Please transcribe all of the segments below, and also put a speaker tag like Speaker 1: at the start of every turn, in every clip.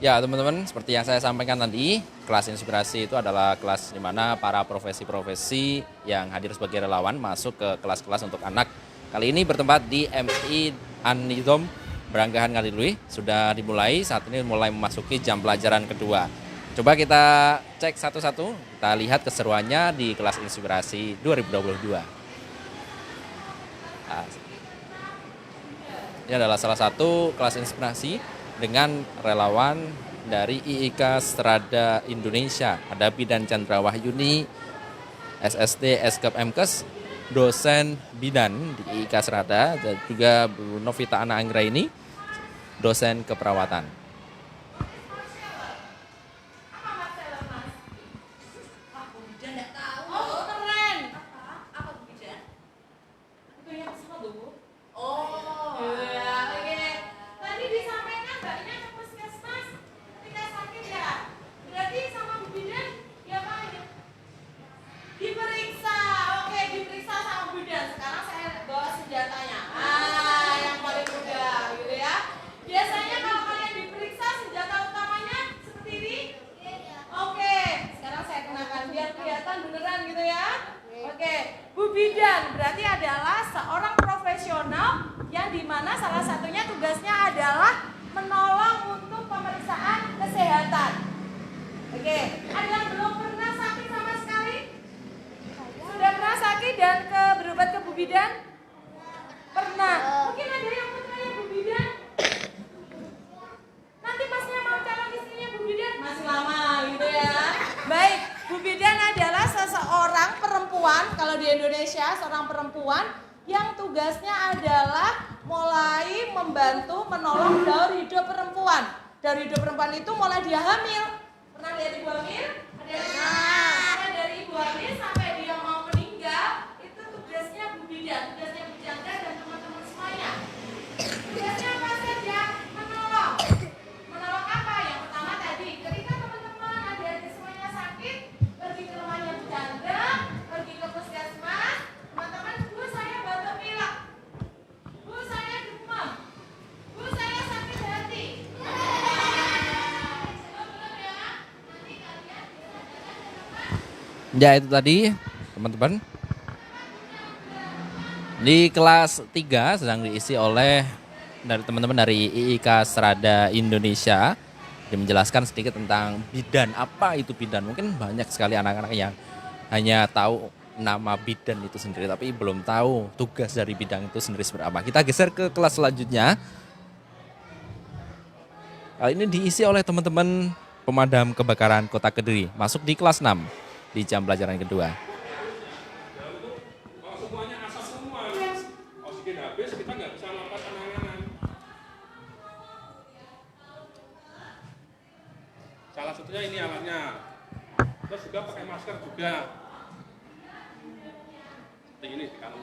Speaker 1: Ya, teman-teman, seperti yang saya sampaikan tadi, kelas inspirasi itu adalah kelas di mana para profesi-profesi yang hadir sebagai relawan masuk ke kelas-kelas untuk anak. Kali ini bertempat di MI An-Nizam Beranggahan Ngalilui. Sudah dimulai, saat ini mulai memasuki jam pelajaran kedua. Coba kita cek satu-satu, kita lihat keseruannya di kelas inspirasi 2022. Nah, ini adalah salah satu kelas inspirasi dengan relawan dari IIK Strada Indonesia. Ada Bidan Chandra Wahyuni, SST Eskep Mkes, dosen bidan di IIK Strada, dan juga Bu Novita Ana Anggraini, dosen keperawatan.
Speaker 2: Oh, keren. Apa Bu Bidan? Itu yang sama Bu. Oh, ya, oke. Tadi disampaikan mbaknya ke puskesmas ketika sakit ya. Berarti sama Bu Bidan ya Pak ya? Diperiksa. Oke, diperiksa sama Bu Bidan. Sekarang saya bawa senjatanya. Yang paling mudah gitu ya. Biasanya kalau kalian diperiksa senjata utamanya seperti ini. Oke, sekarang saya kenakan biar kelihatan beneran gitu ya. Oke, Bu Bidan berarti adalah seorang profesional yang dimana salah satunya tugasnya adalah menolong untuk pemeriksaan kesehatan. Oke, ada yang belum pernah sakit sama sekali? Sudah pernah sakit dan berobat ke Bu Bidan? Pernah. Mungkin ada yang mau tanya Bu Bidan? Nanti pasnya mau calon istrinya Bu Bidan masih lama gitu ya. Baik, Bu Bidan adalah seseorang perempuan kalau di Indonesia, seorang perempuan yang tugasnya adalah mulai membantu menolong daur hidup perempuan. Daur hidup perempuan itu mulai dia hamil. Pernah lihat ibu hamil? Ada yang mulai dari ibu hamil sampai dia mau meninggal, itu tugasnya Bu Bidan, tugasnya Bu Chandra dan teman-teman semuanya. Tugasnya apa saja? Menolong. Menolong apa? Yang pertama tadi, ketika teman-teman adik-adik semuanya sakit, pergi ke rumahnya Bu Chandra, pergi ke puskesmas, teman-teman, Bu saya batuk pilek, Bu saya demam, Bu saya sakit hati. Belum ya? Nanti kalian
Speaker 1: Ya, itu tadi, teman-teman. Di kelas 3 sedang diisi oleh dari teman-teman dari IIK Strada Indonesia. Dia menjelaskan sedikit tentang bidan. Apa itu bidan? Mungkin banyak sekali anak-anak yang hanya tahu nama bidan itu sendiri, tapi belum tahu tugas dari bidang itu sendiri seperti apa. Kita geser ke kelas selanjutnya. Kali ini diisi oleh teman-teman pemadam kebakaran Kota Kediri. Masuk di kelas 6 di jam pelajaran kedua.
Speaker 3: Kalau semuanya asap semua, oksigen habis, kita nggak bisa melakukan penanganan. Salah satunya ini alatnya. Terus juga pakai masker juga. Seperti ini di kanan.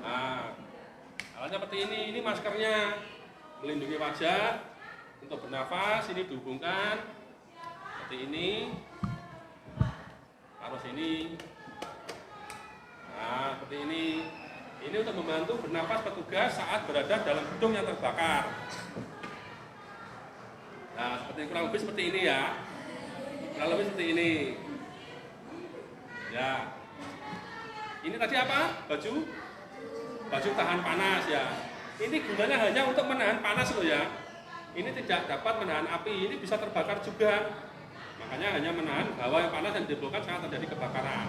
Speaker 3: Nah, alatnya seperti ini maskernya melindungi wajah untuk bernafas. Ini dihubungkan seperti ini. Taruh sini. Nah, seperti ini. Ini untuk membantu bernafas petugas saat berada dalam gedung yang terbakar. Nah, kurang lebih seperti ini ya. Kurang lebih seperti ini. Ya. Ini tadi apa? Baju tahan panas ya. Ini gunanya hanya untuk menahan panas loh ya. Ini tidak dapat menahan api. Ini bisa terbakar juga. Makanya hanya menahan hawa yang panas yang ditimbulkan saat terjadi kebakaran.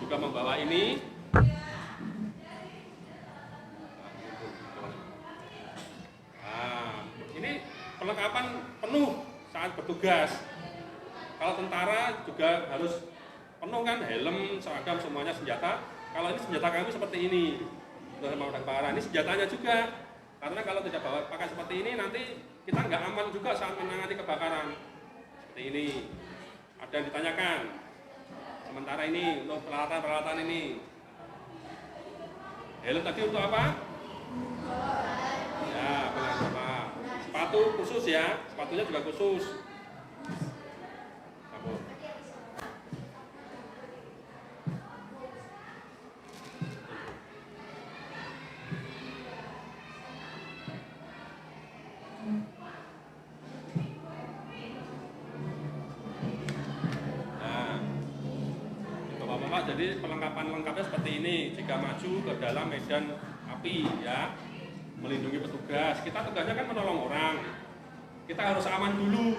Speaker 3: Juga membawa ini. Nah, ini perlengkapan penuh saat bertugas. Kalau tentara juga harus penuh kan, helm, seragam, semuanya senjata. Kalau ini senjata kami seperti ini. Untuk memadam kebakaran. Ini senjatanya juga. Karena kalau tidak pakai seperti ini nanti kita nggak aman juga saat menangani kebakaran. Seperti ini. Ada yang ditanyakan. Sementara ini untuk peralatan-peralatan ini. Helm tadi untuk apa? Ya, apa? Sepatu khusus ya. Sepatunya juga khusus. jadi perlengkapan lengkapnya seperti ini. Jika maju ke dalam medan api ya, melindungi petugas. Kita tugasnya kan menolong orang. Kita harus aman dulu,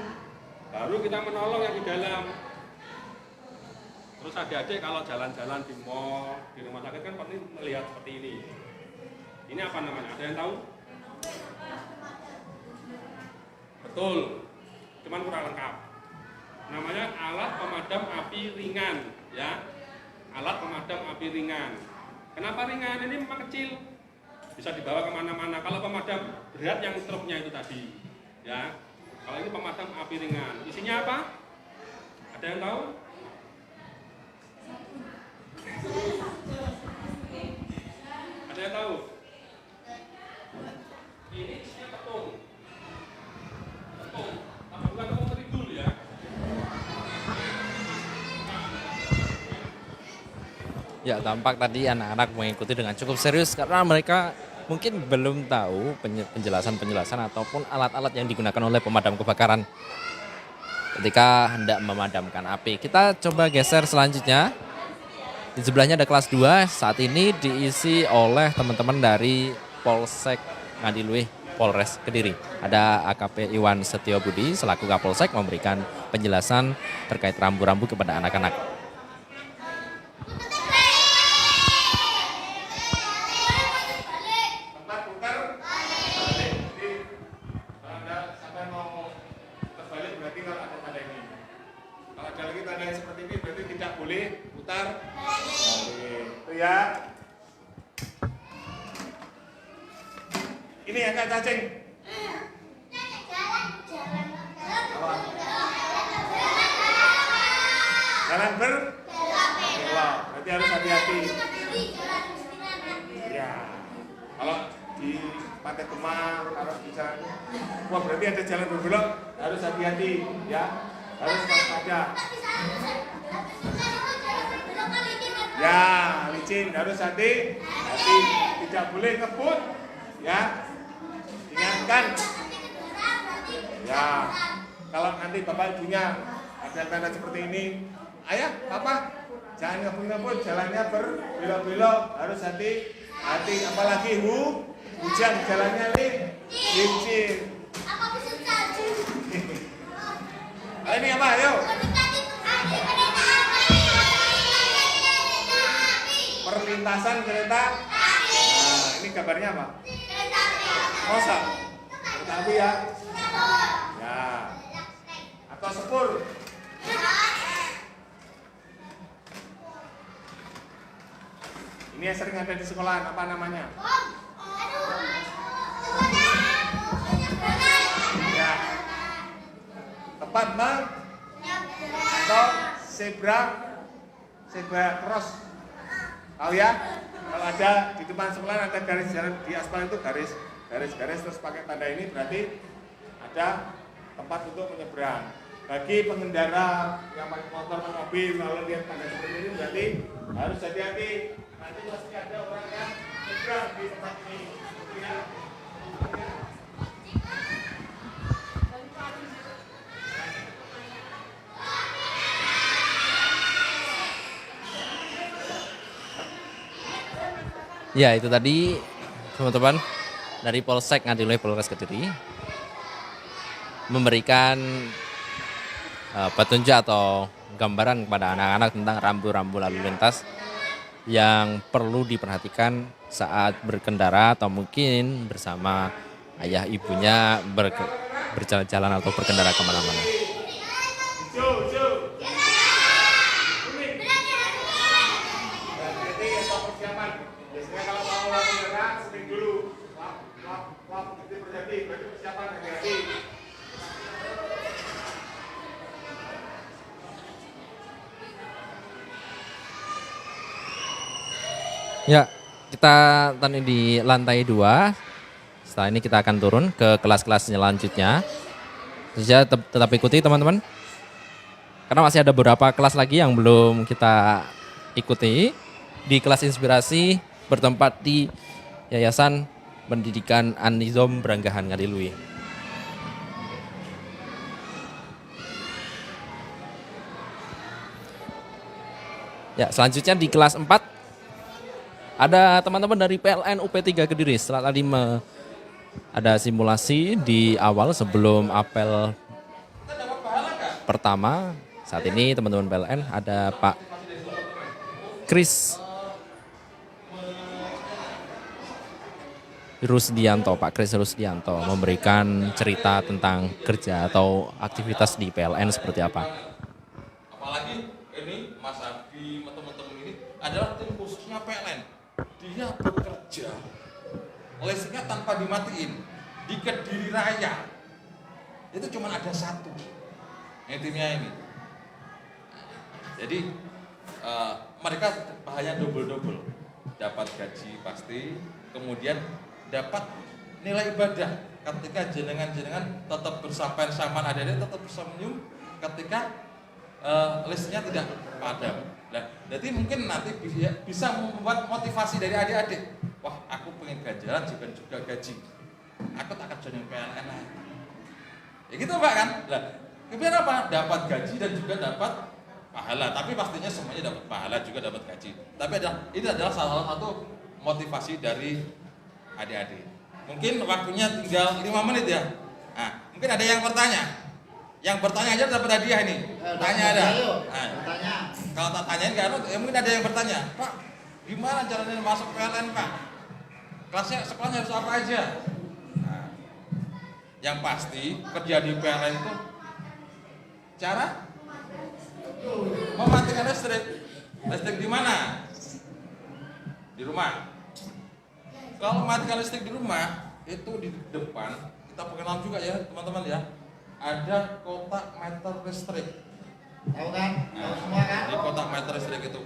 Speaker 3: baru kita menolong yang di dalam. Terus adik-adik kalau jalan-jalan di mall, di rumah sakit kan pasti melihat seperti ini. Ini apa namanya? Ada yang tahu? Betul, cuman kurang lengkap. Namanya alat pemadam api ringan, ya. Alat pemadam api ringan. Kenapa ringan? Ini memang kecil, bisa dibawa kemana-mana. Kalau pemadam berat yang truknya itu tadi, ya. Kalau ini pemadam api ringan, isinya apa? Ada yang tahu? Ada yang tahu? Ini isinya tepung. Tepung, tapi bukan tepung terigu ya.
Speaker 1: Ya, tampak tadi anak-anak mengikuti dengan cukup serius karena mereka mungkin belum tahu penjelasan-penjelasan ataupun alat-alat yang digunakan oleh pemadam kebakaran ketika hendak memadamkan api. Kita coba geser selanjutnya. Di sebelahnya ada kelas 2, saat ini diisi oleh teman-teman dari Polsek Ngadiluih, Polres Kediri. Ada AKP Iwan Setiobudi selaku Kapolsek memberikan penjelasan terkait rambu-rambu kepada anak-anak.
Speaker 4: Ya. Ini yang Kak Cacing. Jalan berbelok. Berarti harus hati-hati. Ya. Kalau di Pantai Kemang, kalau di jalan, wah berarti ada jalan berbelok, harus hati-hati, ya. Harus waspada. Ya, licin harus hati, tidak boleh ngebut, ya. Ingatkan, ya. Kalau nanti bapak ibunya ada tanda seperti ini, ayah, papa, jangan ngebut-ngebut, jalannya berbelok-belok, harus hati, apalagi hujan jalannya licin. Ini apa? Ayo. Perlintasan kereta. Nah, ini gambarnya apa? Masa? Kereta api ya? Ya. Atau sepur? Ini yang sering ada di sekolah, apa namanya? Ya. Tepat bang? Atau zebra cross? Tahu ya, kalau ada di depan sekolah ada garis jalan di aspal itu garis terus pakai tanda ini berarti ada tempat untuk menyeberang. Bagi pengendara yang pakai motor atau mobil kalau lihat tanda seperti ini berarti harus hati-hati. Nanti pasti ada orang yang menyeberang di tempat ini. Ya.
Speaker 1: Ya, itu tadi teman-teman dari Polsek Ngadiluih Polres Kediri memberikan petunjuk atau gambaran kepada anak-anak tentang rambu-rambu lalu lintas yang perlu diperhatikan saat berkendara atau mungkin bersama ayah ibunya berjalan-jalan atau berkendara kemana-mana. Ya, kita tadi di lantai 2. Setelah ini kita akan turun ke kelas-kelas selanjutnya. Saja tetap ikuti teman-teman. Karena masih ada beberapa kelas lagi yang belum kita ikuti. Di kelas inspirasi bertempat di Yayasan Pendidikan An-Nizam Branggahan Ngadiluih. Ya, selanjutnya di kelas 4 ada teman-teman dari PLN UP3 Kediri. Setelah tadi ada simulasi di awal sebelum apel pertama. Saat ini teman-teman PLN ada Pak Kris Rusdianto, Pak Kris Rusdianto memberikan cerita tentang kerja atau aktivitas di PLN seperti apa.
Speaker 5: Apalagi ini Mas Abi, teman-teman ini adalah tim khususnya PLN. Dia bekerja listriknya tanpa dimatiin di Kediri Raya. Itu cuma ada satu timnya ini. Jadi mereka bahaya double-double. Dapat gaji pasti, kemudian dapat nilai ibadah ketika jenengan-jenengan tetap bersamaan ada-ada, tetap bersenyum ketika listriknya tidak padam. Nah, jadi mungkin nanti bisa membuat motivasi dari adik-adik. Wah, aku pengen ganjaran juga gaji. Aku tak akan join PLN. Ya gitu Pak kan? Nah, kemudian apa? Dapat gaji dan juga dapat pahala. Tapi pastinya semuanya dapat pahala juga dapat gaji. Tapi ini adalah salah satu motivasi dari adik-adik. Mungkin waktunya tinggal 5 menit ya. Nah, mungkin ada yang bertanya. Yang bertanya aja dapat hadiah ini. Tanya ada. Nah, kalau tak tanyain kan, mungkin ada yang bertanya, Pak, gimana caranya masuk PLN Pak? Sekolahnya harus apa aja? Nah, yang pasti kerja di PLN itu cara mematikan listrik. Listrik di mana? Di rumah. Kalau matikan listrik di rumah, itu di depan kita perkenalan juga ya teman-teman ya. Ada kotak meter listrik.
Speaker 6: Tahu kan? Tahu semua kan?
Speaker 5: Di kotak meter listrik itu.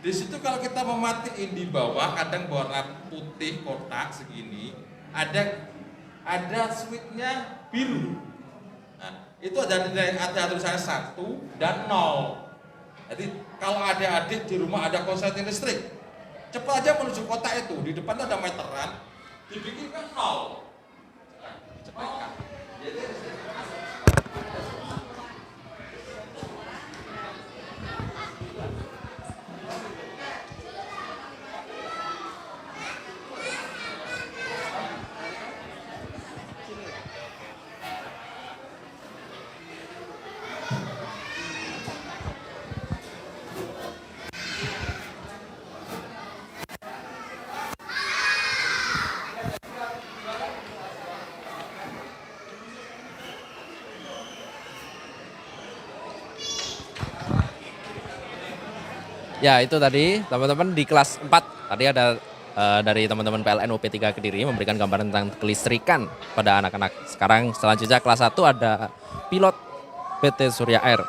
Speaker 5: Di situ kalau kita mematiin di bawah, kadang warna putih kotak segini, ada switchnya biru. Nah, itu ada tulisannya 1 dan 0. Jadi kalau adik-adik di rumah ada konsleting listrik, cepat aja menuju kotak itu. Di depan ada meteran, dibikinkan 0. Cepat kan? Jadi
Speaker 1: Ya, itu tadi teman-teman di kelas 4. Tadi ada dari teman-teman PLN UP3 Kediri memberikan gambaran tentang kelistrikan pada anak-anak. Sekarang selanjutnya kelas 1 ada pilot PT Surya Air.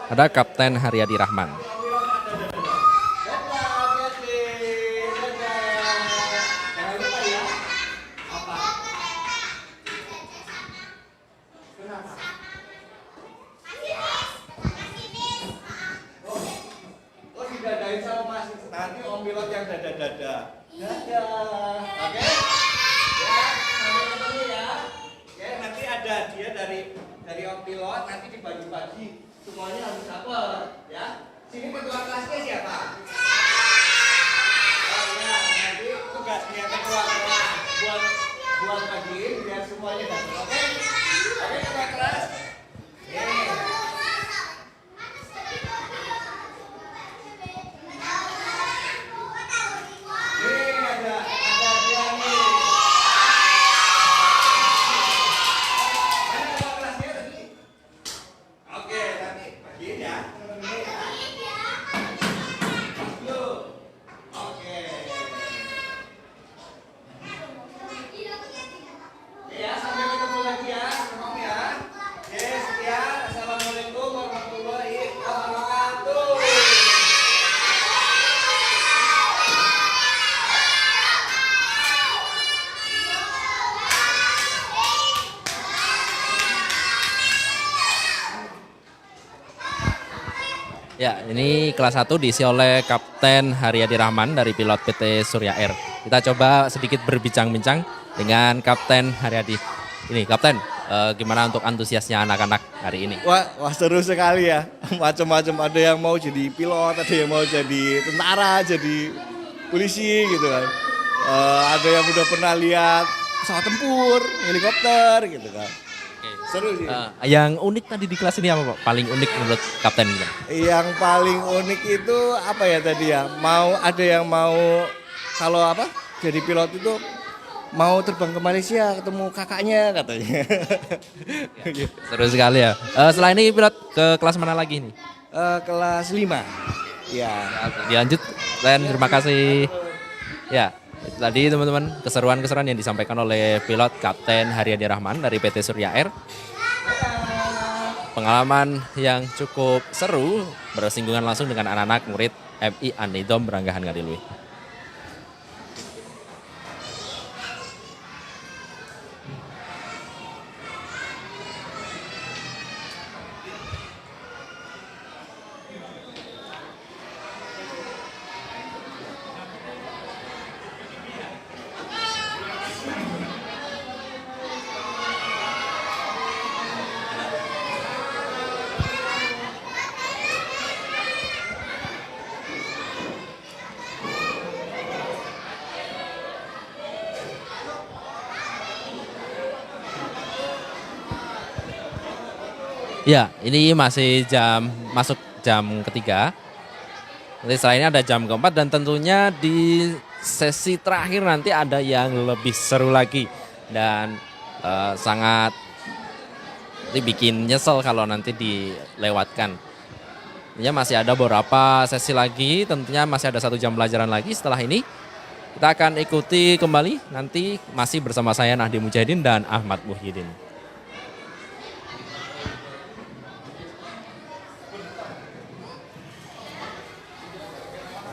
Speaker 1: Ada Kapten Haryadi Rahman.
Speaker 6: Didadain sama Mas, nanti Om Pilot yang dada-dada. Dadah. Oke? Ya, sampai ketemu ya. Oke, nanti ada dia dari Om Pilot, nanti dibagi-bagi. Semuanya harus dapat, ya. Sini ketua kelasnya siapa? Oh iya, nanti tugasnya ketua kelas buat bagiin biar semuanya dapat. Oke? Oke, ketua kelas.
Speaker 1: Ya, ini kelas 1 diisi oleh Kapten Haryadi Rahman dari pilot PT Surya Air. Kita coba sedikit berbincang-bincang dengan Kapten Haryadi. Ini Kapten, gimana untuk antusiasnya anak-anak hari ini?
Speaker 6: Wah seru sekali ya.
Speaker 7: macam-macam, ada yang mau jadi pilot, ada yang mau jadi tentara, jadi polisi gitu kan. Ada yang udah pernah lihat pesawat tempur, helikopter gitu kan. Seru sih.
Speaker 1: Yang unik tadi di kelas ini apa Pak? Paling unik menurut Kapten gitu?
Speaker 7: Yang paling unik itu apa ya tadi ya? Ada yang mau kalau apa? Jadi pilot itu mau terbang ke Malaysia ketemu kakaknya katanya.
Speaker 1: Seru sekali ya. Setelah ini pilot ke kelas mana lagi nih?
Speaker 7: Kelas 5. Ya.
Speaker 1: Dilanjut, dan terima kasih. Ya, itu tadi teman-teman keseruan-keseruan yang disampaikan oleh pilot Kapten Haryadi Rahman dari PT Surya Air. Pengalaman yang cukup seru bersinggungan langsung dengan anak-anak murid MI Anidom Beranggahan Ngadilui. Ya, ini masih masuk jam ketiga. Nanti setelah ini ada jam keempat dan tentunya di sesi terakhir nanti ada yang lebih seru lagi dan sangat bikin nyesel kalau nanti dilewatkan. Tentunya masih ada beberapa sesi lagi, tentunya masih ada 1 jam pelajaran lagi setelah ini. Kita akan ikuti kembali nanti masih bersama saya Nahdi Mujahidin dan Ahmad Muhyiddin.